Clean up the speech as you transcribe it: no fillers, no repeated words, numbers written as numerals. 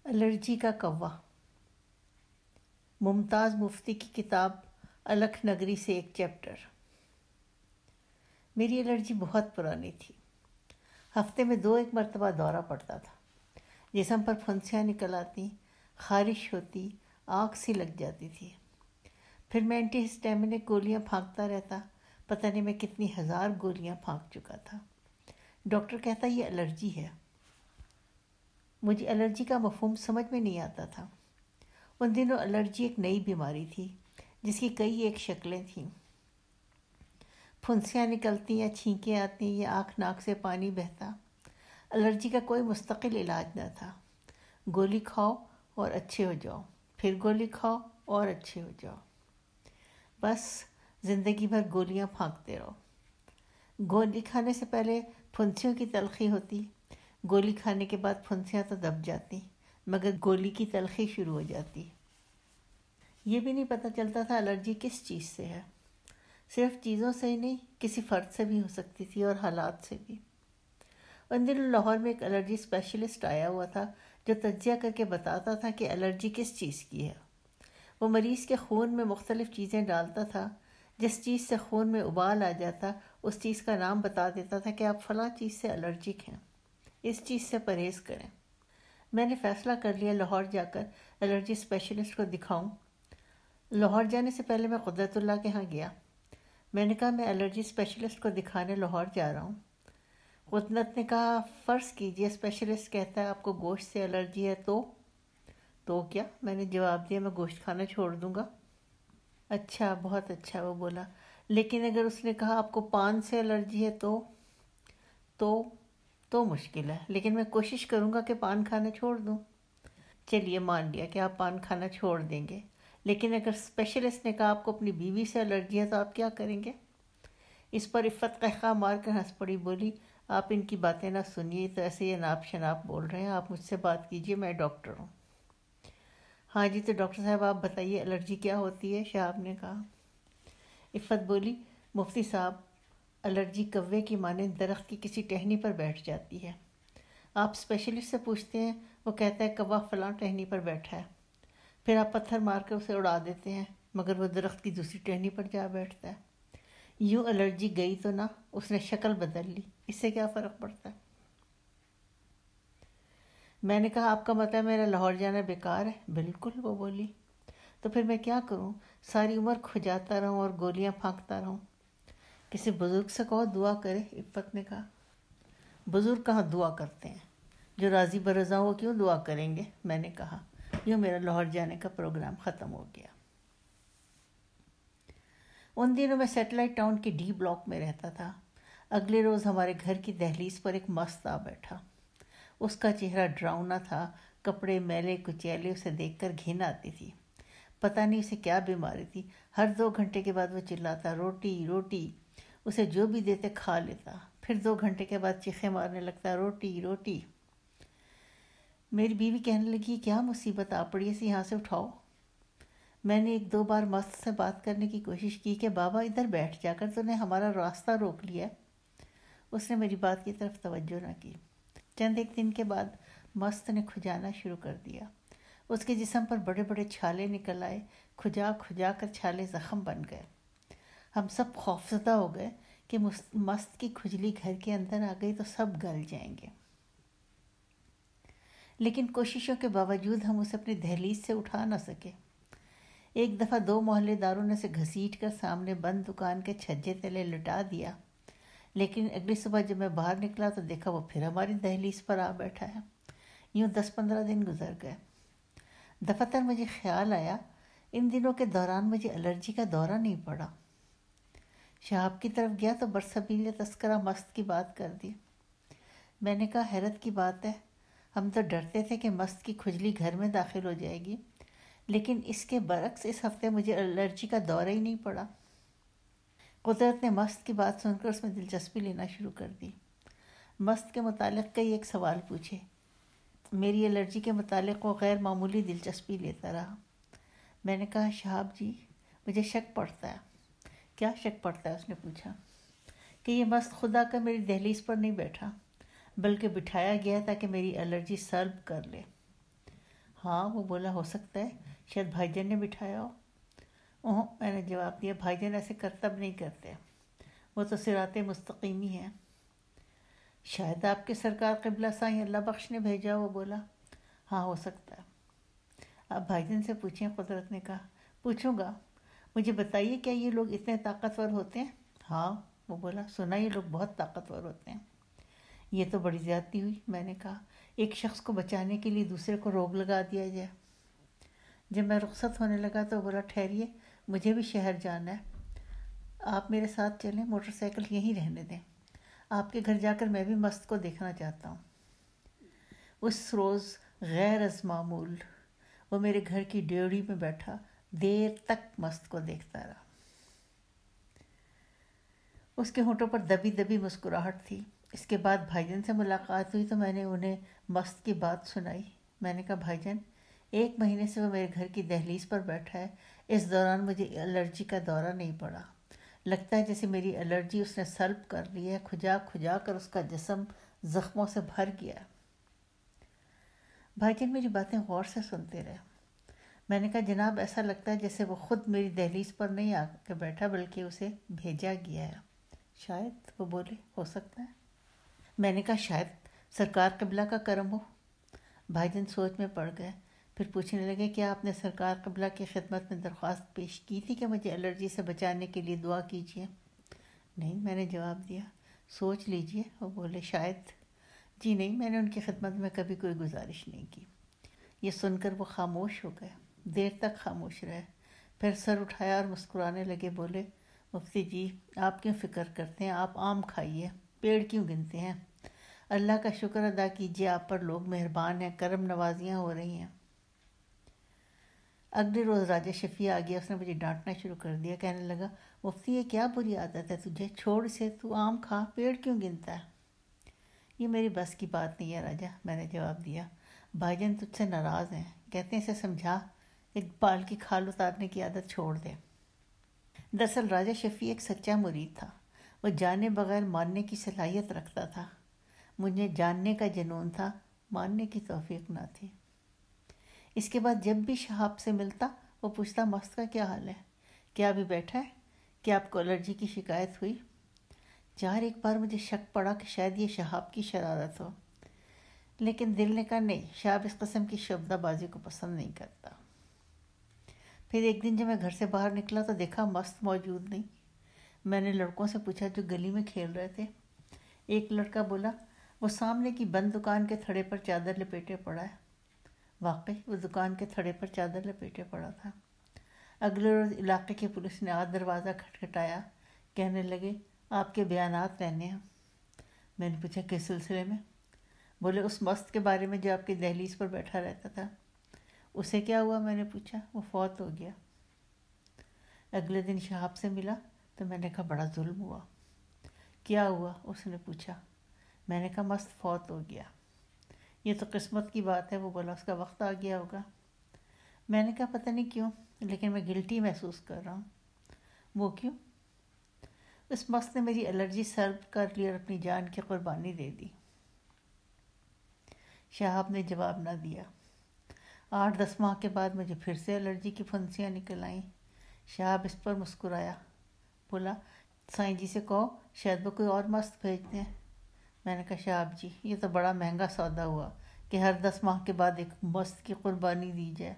Allergy کا کوا۔ ممتاز مفتی کی کتاب الکھ نگری سے ایک چیپٹر۔ میری الرجی بہت پرانی تھی۔ ہفتے میں 2 مرتبہ دورہ پڑتا تھا۔ جسم پر پھنسیاں نکل آتی، خارش ہوتی، آنکھ سی لگ جاتی تھی۔ پھر میں اینٹی ہسٹامینک گولیاں پھانکتا رہتا، پتہ نہیں میں کتنی 1000 گولیاں پھانک چکا تھا۔ ڈاکٹر کہتا یہ الرجی ہے۔ مجھے الرجی کا مفہوم سمجھ میں نہیں آتا تھا۔ ان دنوں الرجی ایک نئی بیماری تھی جس کی کئی ایک شکلیں تھیں۔ پھنسیاں نکلتی یا چھینکیں آتی یا آنکھ ناک سے پانی بہتا۔ الرجی کا کوئی مستقل علاج نہ تھا۔ گولی کھاؤ اور اچھے ہو جاؤ، پھر گولی کھاؤ اور اچھے ہو جاؤ۔ بس زندگی بھر گولیاں پھانکتے رہو۔ گولی کھانے سے پہلے پھنسیوں کی تلخی ہوتی، گولی کھانے کے بعد پھنسیاں تو دب جاتی، مگر گولی کی تلخی شروع ہو جاتی۔ یہ بھی نہیں پتہ چلتا تھا الرجی کس چیز سے ہے۔ صرف چیزوں سے ہی نہیں، کسی فرد سے بھی ہو سکتی تھی اور حالات سے بھی۔ ان دنوں لاہور میں ایک الرجی اسپیشلسٹ آیا ہوا تھا جو تجزیہ کر کے بتاتا تھا کہ الرجی کس چیز کی ہے۔ وہ مریض کے خون میں مختلف چیزیں ڈالتا تھا۔ جس چیز سے خون میں ابال آ جاتا اس چیز کا نام بتا دیتا تھا کہ آپ فلاں چیز سے الرجک ہیں، اس چیز سے پرہیز کریں۔ میں نے فیصلہ کر لیا لاہور جا کر الرجی اسپیشلسٹ کو دکھاؤں۔ لاہور جانے سے پہلے میں قدرت اللہ کے ہاں گیا۔ میں نے کہا میں الرجی اسپیشلسٹ کو دکھانے لاہور جا رہا ہوں۔ قدرت نے کہا فرض کیجئے اسپیشلسٹ کہتا ہے آپ کو گوشت سے الرجی ہے تو کیا؟ میں نے جواب دیا میں گوشت کھانا چھوڑ دوں گا۔ اچھا، بہت اچھا، وہ بولا، لیکن اگر اس نے کہا آپ کو پان سے الرجی ہے تو مشکل ہے، لیکن میں کوشش کروں گا کہ پان کھانا چھوڑ دوں۔ چلیے مان لیا کہ آپ پان کھانا چھوڑ دیں گے، لیکن اگر اسپیشلسٹ نے کہا آپ کو اپنی بیوی سے الرجی ہے تو آپ کیا کریں گے؟ اس پر عفت قہقہ مار کر ہنس پڑی، بولی آپ ان کی باتیں نہ سنیے، تو ایسے یہ ناپ شناپ بول رہے ہیں، آپ مجھ سے بات کیجئے، میں ڈاکٹر ہوں۔ ہاں جی، تو ڈاکٹر صاحب آپ بتائیے الرجی کیا ہوتی ہے؟ شہاب نے کہا۔ عفت بولی مفتی صاحب، الرجی کوے کی مانند درخت کی کسی ٹہنی پر بیٹھ جاتی ہے۔ آپ اسپیشلسٹ سے پوچھتے ہیں، وہ کہتا ہے کوا فلاں ٹہنی پر بیٹھا ہے، پھر آپ پتھر مار کر اسے اڑا دیتے ہیں، مگر وہ درخت کی دوسری ٹہنی پر جا بیٹھتا ہے۔ یوں الرجی گئی تو نہ، اس نے شکل بدل لی، اس سے کیا فرق پڑتا ہے؟ میں نے کہا آپ کا مطلب میرا لاہور جانا بیکار ہے؟ بالکل، وہ بولی۔ تو پھر میں کیا کروں؟ ساری عمر کھجاتا رہوں اور گولیاں پھانکتا رہوں؟ کسی بزرگ سے کہو دعا کرے، عفت نے کہا۔ بزرگ کہاں دعا کرتے ہیں؟ جو راضی برضا ہو کیوں دعا کریں گے؟ میں نے کہا۔ یوں میرا لاہور جانے کا پروگرام ختم ہو گیا۔ ان دنوں میں سیٹلائٹ ٹاؤن کے ڈی بلاک میں رہتا تھا۔ اگلے روز ہمارے گھر کی دہلیز پر ایک مست آ بیٹھا۔ اس کا چہرہ ڈراؤنا تھا، کپڑے میلے کچیلے، اسے دیکھ کر گھن آتی تھی۔ پتہ نہیں اسے کیا بیماری تھی، ہر 2 گھنٹے کے بعد وہ چلاتا روٹی روٹی، اسے جو بھی دیتے کھا لیتا، پھر 2 گھنٹے کے بعد چیخیں مارنے لگتا روٹی روٹی۔ میری بیوی کہنے لگی کیا مصیبت آ پڑی، اسے یہاں سے اٹھاؤ۔ میں نے 1-2 بار مست سے بات کرنے کی کوشش کی کہ بابا ادھر بیٹھ جا کر، تو نے ہمارا راستہ روک لیا۔ اس نے میری بات کی طرف توجہ نہ کی۔ چند ایک دن کے بعد مست نے کھجانا شروع کر دیا۔ اس کے جسم پر بڑے بڑے چھالے نکل آئے، کھجا کھجا کر چھالے زخم بن گئے۔ ہم سب خوفزدہ ہو گئے کہ مست کی کھجلی گھر کے اندر آ گئی تو سب گل جائیں گے۔ لیکن کوششوں کے باوجود ہم اسے اپنی دہلیز سے اٹھا نہ سکے۔ ایک دفعہ 2 محلے داروں نے اسے گھسیٹ کر سامنے بند دکان کے چھجے تلے لٹا دیا، لیکن اگلی صبح جب میں باہر نکلا تو دیکھا وہ پھر ہماری دہلیز پر آ بیٹھا ہے۔ یوں 10-15 دن گزر گئے۔ دفتر مجھے خیال آیا ان دنوں کے دوران مجھے الرجی کا دورہ نہیں پڑا۔ شہاب کی طرف گیا تو برسبیل تذکرہ مست کی بات کر دی۔ میں نے کہا حیرت کی بات ہے، ہم تو ڈرتے تھے کہ مست کی کھجلی گھر میں داخل ہو جائے گی، لیکن اس کے برعکس اس ہفتے مجھے الرجی کا دورہ ہی نہیں پڑا۔ قدرت نے مست کی بات سن کر اس میں دلچسپی لینا شروع کر دی۔ مست کے متعلق کئی ایک سوال پوچھے۔ میری الرجی کے متعلق وہ غیر معمولی دلچسپی لیتا رہا۔ میں نے کہا شہاب جی، مجھے شک پڑتا ہے۔ کیا شک پڑتا ہے؟ اس نے پوچھا۔ کہ یہ مست خدا کا میری دہلیز پر نہیں بیٹھا، بلکہ بٹھایا گیا تاکہ میری الرجی سلب کر لے۔ ہاں، وہ بولا ہو سکتا ہے شاید بھائی جان نے بٹھایا ہو۔ میں نے جواب دیا بھائی جان ایسے کرتب نہیں کرتے، وہ تو صراط مستقیمی ہے۔ شاید آپ کے سرکار قبلہ سائیں اللہ بخش نے بھیجا، وہ بولا۔ ہاں، ہو سکتا ہے۔ آپ بھائی جان سے پوچھیں، قدرت نے کہا۔ پوچھوں گا، مجھے بتائیے کیا یہ لوگ اتنے طاقتور ہوتے ہیں؟ ہاں، وہ بولا، سنا یہ لوگ بہت طاقتور ہوتے ہیں۔ یہ تو بڑی زیادتی ہوئی، میں نے کہا، ایک شخص کو بچانے کے لیے دوسرے کو روک لگا دیا جائے۔ جب میں رخصت ہونے لگا تو بولا ٹھہریے، مجھے بھی شہر جانا ہے، آپ میرے ساتھ چلیں، موٹر سائیکل یہیں رہنے دیں، آپ کے گھر جا کر میں بھی مست کو دیکھنا چاہتا ہوں۔ اس روز غیر از معمول وہ میرے گھر کی ڈیوڑی میں بیٹھا دیر تک مست کو دیکھتا رہا۔ اس کے ہونٹوں پر دبی دبی مسکراہٹ تھی۔ اس کے بعد بھائی جان سے ملاقات ہوئی تو میں نے انہیں مست کی بات سنائی۔ میں نے کہا بھائی جان 1 مہینے سے وہ میرے گھر کی دہلیز پر بیٹھا ہے، اس دوران مجھے الرجی کا دورہ نہیں پڑا، لگتا ہے جیسے میری الرجی اس نے سلب کر لی ہے، کھجا کھجا کر اس کا جسم زخموں سے بھر گیا۔ بھائی جان میری باتیں غور سے سنتے رہے۔ میں نے کہا جناب ایسا لگتا ہے جیسے وہ خود میری دہلیز پر نہیں آ کے بیٹھا بلکہ اسے بھیجا گیا ہے۔ شاید، وہ بولے، ہو سکتا ہے۔ میں نے کہا شاید سرکار قبلہ کا کرم ہو۔ بھائی جان سوچ میں پڑ گئے، پھر پوچھنے لگے کیا آپ نے سرکار قبلہ کی خدمت میں درخواست پیش کی تھی کہ مجھے الرجی سے بچانے کے لیے دعا کیجیے؟ نہیں، میں نے جواب دیا۔ سوچ لیجئے، وہ بولے، شاید۔ جی نہیں، میں نے ان کی خدمت میں کبھی کوئی گزارش نہیں کی۔ یہ سن کر وہ خاموش ہو گئے، دیر تک خاموش رہے، پھر سر اٹھایا اور مسکرانے لگے، بولے، مفتی جی آپ کیوں فکر کرتے ہیں، آپ آم کھائیے، پیڑ کیوں گنتے ہیں، اللہ کا شکر ادا کیجیے، آپ پر لوگ مہربان ہیں، کرم نوازیاں ہو رہی ہیں۔ اگلے روز راجہ شفیع آ گیا، اس نے مجھے ڈانٹنا شروع کر دیا، کہنے لگا مفتی یہ کیا بری عادت ہے تجھے، چھوڑ اسے، تو آم کھا، پیڑ کیوں گنتا ہے؟ یہ میری بس کی بات نہیں ہے راجہ، میں نے جواب دیا، بھائی جان تجھ سے ناراض ہیں، کہتے ہیں اسے سمجھا، ایک بال کی کھال اتارنے کی عادت چھوڑ دے۔ دراصل راجہ شفیع ایک سچا مرید تھا، وہ جانے بغیر ماننے کی صلاحیت رکھتا تھا، مجھے جاننے کا جنون تھا، ماننے کی توفیق نہ تھی۔ اس کے بعد جب بھی شہاب سے ملتا وہ پوچھتا مست کا کیا حال ہے، کیا ابھی بیٹھا ہے، کیا آپ کو الرجی کی شکایت ہوئی؟ ایک بار مجھے شک پڑا کہ شاید یہ شہاب کی شرارت ہو، لیکن دل نے کہا نہیں، شہاب اس قسم کی شعبدہ بازی کو پسند نہیں کرتا۔ پھر ایک دن جب میں گھر سے باہر نکلا تو دیکھا مست موجود نہیں۔ میں نے لڑکوں سے پوچھا جو گلی میں کھیل رہے تھے۔ ایک لڑکا بولا وہ سامنے کی بند دکان کے تھڑے پر چادر لپیٹے پڑا ہے۔ واقعی وہ دکان کے تھڑے پر چادر لپیٹے پڑا تھا۔ اگلے روز علاقے کی پولیس نے دروازہ کھٹکھٹایا، کہنے لگے آپ کے بیانات لینے ہیں۔ میں نے پوچھا کس سلسلے میں؟ بولے اس مست کے بارے میں جو آپ کی دہلیز پر بیٹھا رہتا تھا۔ اسے کیا ہوا؟ میں نے پوچھا۔ وہ فوت ہو گیا۔ اگلے دن شہاب سے ملا تو میں نے کہا بڑا ظلم ہوا۔ کیا ہوا؟ اس نے پوچھا۔ میں نے کہا مست فوت ہو گیا۔ یہ تو قسمت کی بات ہے، وہ بولا اس کا وقت آ گیا ہوگا۔ میں نے کہا پتہ نہیں کیوں، لیکن میں گلٹی محسوس کر رہا ہوں۔ وہ کیوں؟ اس مست نے میری الرجی سلب کر لی اور اپنی جان کی قربانی دے دی۔ شہاب نے جواب نہ دیا۔ 8-10 ماہ کے بعد مجھے پھر سے الرجی کی پھنسیاں نکل آئیں۔ شہاب اس پر مسکرایا، بولا سائیں جی سے کہو شاید وہ کوئی اور مست بھیج دیں۔ میں نے کہا شہاب جی یہ تو بڑا مہنگا سودا ہوا کہ ہر 10 ماہ کے بعد ایک مست کی قربانی دی جائے۔